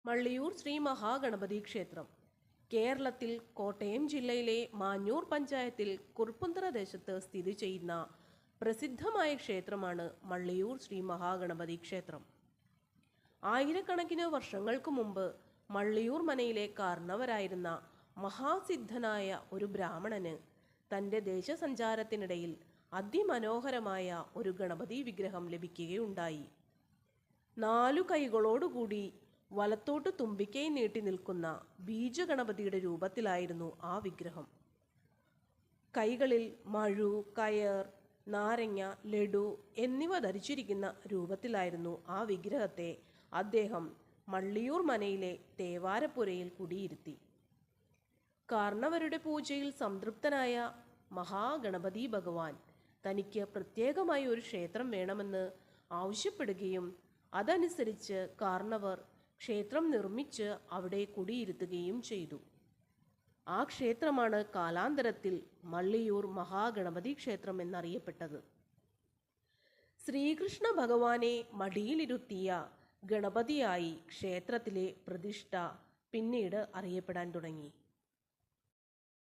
മള്ളിയൂർ ശ്രീ മഹാഗണപതി ക്ഷേത്രം കേരളത്തിൽ കോട്ടയം ജില്ലയിലെ മാഞ്ഞൂർ പഞ്ചായത്തിൽ കുറുപ്പുന്തറ ദേശത്ത് സ്ഥിതി ചെയ്യുന്ന പ്രസിദ്ധമായ ക്ഷേത്രമാണ് മള്ളിയൂർ ശ്രീ മഹാഗണപതി ക്ഷേത്രം. ആയിരക്കണക്കിന് വർഷങ്ങൾക്ക് മുമ്പ് മള്ളിയൂർ മനയിലെ കാരണവരായിരുന്ന മഹാസിദ്ധനായ ഒരു ബ്രാഹ്മണന് തൻ്റെ ദേശസഞ്ചാരത്തിനിടയിൽ അതിമനോഹരമായ ഒരു ഗണപതി വിഗ്രഹം ലഭിക്കുകയുണ്ടായി. 4 കൈകളോടുകൂടി വലത്തോട്ട് തുമ്പിക്കൈ നീട്ടി നിൽക്കുന്ന ബീജഗണപതിയുടെ രൂപത്തിലായിരുന്നു ആ വിഗ്രഹം. കൈകളിൽ മഴു, കയർ, നാരങ്ങ, ലഡു എന്നിവ ധരിച്ചിരിക്കുന്ന രൂപത്തിലായിരുന്നു ആ വിഗ്രഹത്തെ അദ്ദേഹം മള്ളിയൂർ മനയിലെ തേവാരപ്പുരയിൽ കുടിയിരുത്തി. കാരണവരുടെ പൂജയിൽ സംതൃപ്തനായ മഹാഗണപതി ഭഗവാൻ തനിക്ക് പ്രത്യേകമായി ഒരു ക്ഷേത്രം വേണമെന്ന് ആവശ്യപ്പെടുകയും അതനുസരിച്ച് കാരണവർ ക്ഷേത്രം നിർമ്മിച്ച് അവിടെ കുടിയിരുത്തുകയും ചെയ്തു. ആ ക്ഷേത്രമാണ് കാലാന്തരത്തിൽ മള്ളിയൂർ മഹാഗണപതി ക്ഷേത്രം എന്നറിയപ്പെട്ടത്. ശ്രീകൃഷ്ണ ഭഗവാനെ മടിയിലിരുത്തിയ ഗണപതിയായി ക്ഷേത്രത്തിലെ പ്രതിഷ്ഠ പിന്നീട് അറിയപ്പെടാൻ തുടങ്ങി.